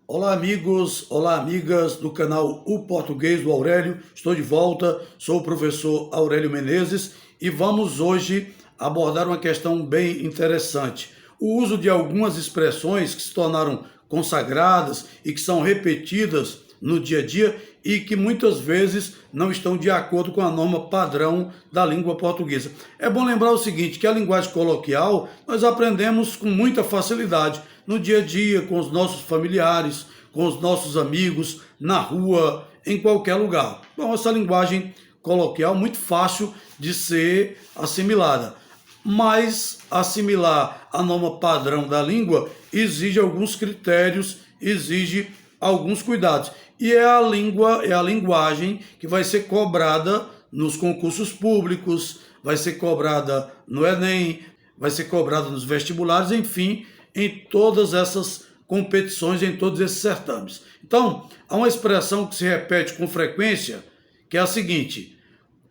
Olá amigos, olá amigas do canal O Português do Aurélio. Estou de volta, sou o professor Aurélio Menezes e vamos hoje abordar uma questão bem interessante. O uso de algumas expressões que se tornaram consagradas e que são repetidas no dia a dia e que muitas vezes não estão de acordo com a norma padrão da língua portuguesa. É bom lembrar o seguinte, que a linguagem coloquial nós aprendemos com muita facilidade no dia a dia, com os nossos familiares, com os nossos amigos, na rua, em qualquer lugar. Bom, essa linguagem coloquial é muito fácil de ser assimilada, mas assimilar a norma padrão da língua exige alguns critérios, exige alguns cuidados. E é a linguagem que vai ser cobrada nos concursos públicos, vai ser cobrada no Enem, vai ser cobrada nos vestibulares, enfim, em todas essas competições, em todos esses certames. Então, há uma expressão que se repete com frequência, que é a seguinte: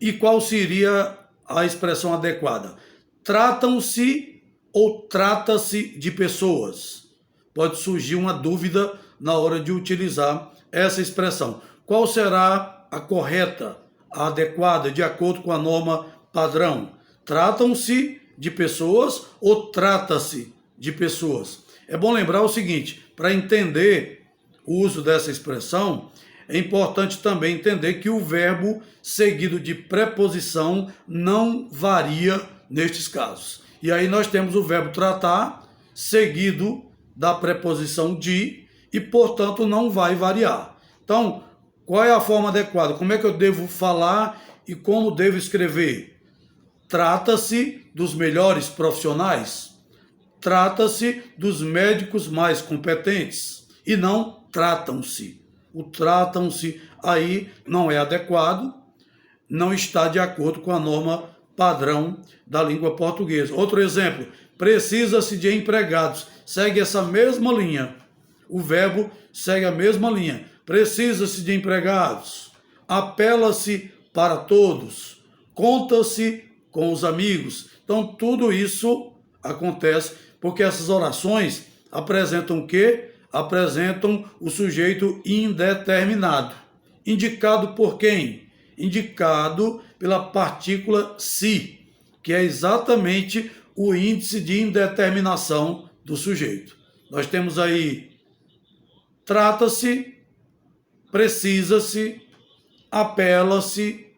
e qual seria a expressão adequada? Tratam-se ou trata-se de pessoas? Pode surgir uma dúvida na hora de utilizar essa expressão. Qual será a correta, a adequada, de acordo com a norma padrão? Tratam-se de pessoas ou trata-se de pessoas? É bom lembrar o seguinte, para entender o uso dessa expressão, é importante também entender que o verbo seguido de preposição não varia nestes casos. E aí nós temos o verbo tratar seguido da preposição de e, portanto, não vai variar. Então, qual é a forma adequada? Como é que eu devo falar e como devo escrever? Trata-se dos melhores profissionais? Trata-se dos médicos mais competentes e não tratam-se. O tratam-se aí não é adequado, não está de acordo com a norma padrão da língua portuguesa. Outro exemplo, precisa-se de empregados, segue essa mesma linha. O verbo segue a mesma linha. Precisa-se de empregados, apela-se para todos, conta-se com os amigos. Então, tudo isso acontece porque essas orações apresentam o quê? Apresentam o sujeito indeterminado. Indicado por quem? Indicado pela partícula se, que é exatamente o índice de indeterminação do sujeito. Nós temos aí trata-se, precisa-se, apela-se,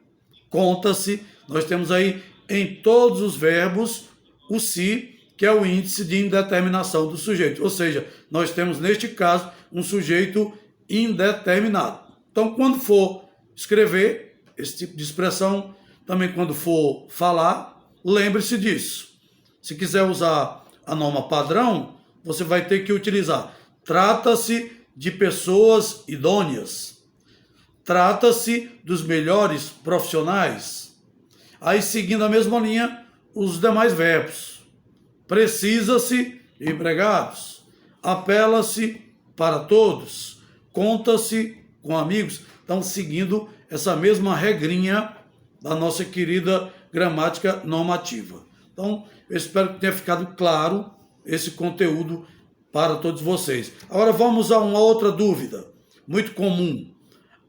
conta-se. Nós temos aí em todos os verbos o se, que é o índice de indeterminação do sujeito. Ou seja, nós temos neste caso um sujeito indeterminado. Então, quando for escrever esse tipo de expressão, também quando for falar, lembre-se disso. Se quiser usar a norma padrão, você vai ter que utilizar trata-se de pessoas idôneas. Trata-se dos melhores profissionais. Aí, seguindo a mesma linha, os demais verbos. Precisa-se de empregados. Apela-se para todos. Conta-se com amigos. Então, seguindo essa mesma regrinha da nossa querida gramática normativa. Então, eu espero que tenha ficado claro esse conteúdo para todos vocês. Agora vamos a uma outra dúvida, muito comum.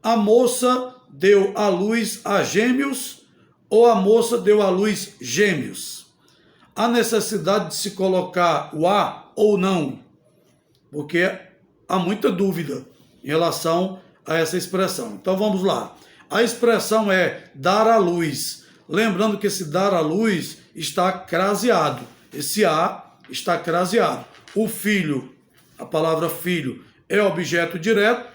A moça deu à luz a gêmeos ou a moça deu à luz gêmeos? Há necessidade de se colocar o a ou não? Porque há muita dúvida em relação a essa expressão. Então vamos lá. A expressão é dar à luz. Lembrando que esse dar à luz está craseado. Esse a está craseado. O filho, a palavra filho, é objeto direto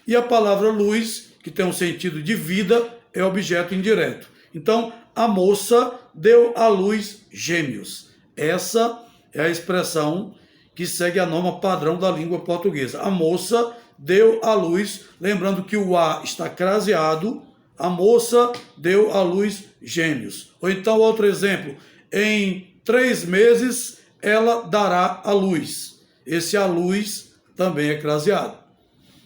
e a palavra luz, que tem um sentido de vida, é objeto indireto. Então, a moça deu à luz gêmeos. Essa é a expressão que segue a norma padrão da língua portuguesa. A moça deu à luz, lembrando que o a está craseado, a moça deu à luz gêmeos. Ou então, outro exemplo, em 3 meses ela dará à luz. Esse à luz também é craseado.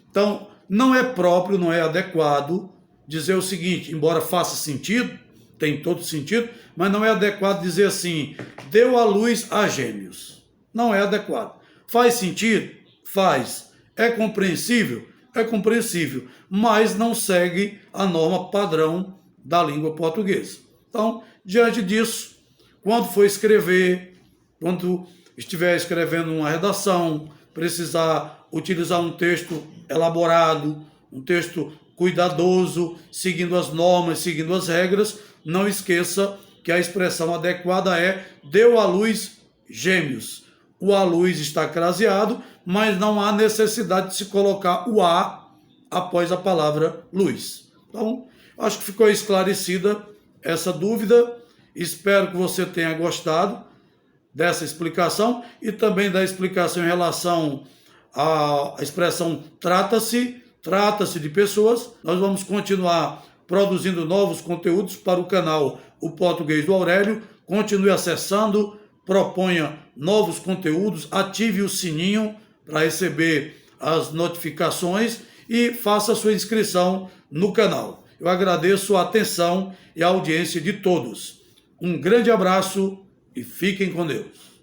Então, não é próprio, não é adequado dizer o seguinte, embora faça sentido, tem todo sentido, mas não é adequado dizer assim, deu à luz a gêmeos. Não é adequado. Faz sentido? Faz. É compreensível? É compreensível, mas não segue a norma padrão da língua portuguesa. Então, diante disso, quando for escrever, quando estiver escrevendo uma redação, precisar utilizar um texto elaborado, um texto cuidadoso, seguindo as normas, seguindo as regras, não esqueça que a expressão adequada é deu à luz gêmeos. O à luz está craseado, mas não há necessidade de se colocar o a após a palavra luz. Então, acho que ficou esclarecida essa dúvida. Espero que você tenha gostado dessa explicação e também da explicação em relação à expressão trata-se de pessoas. Nós vamos continuar produzindo novos conteúdos para o canal O Português do Aurélio. Continue acessando, proponha novos conteúdos, ative o sininho para receber as notificações e faça a sua inscrição no canal. Eu agradeço a atenção e a audiência de todos. Um grande abraço e fiquem com Deus.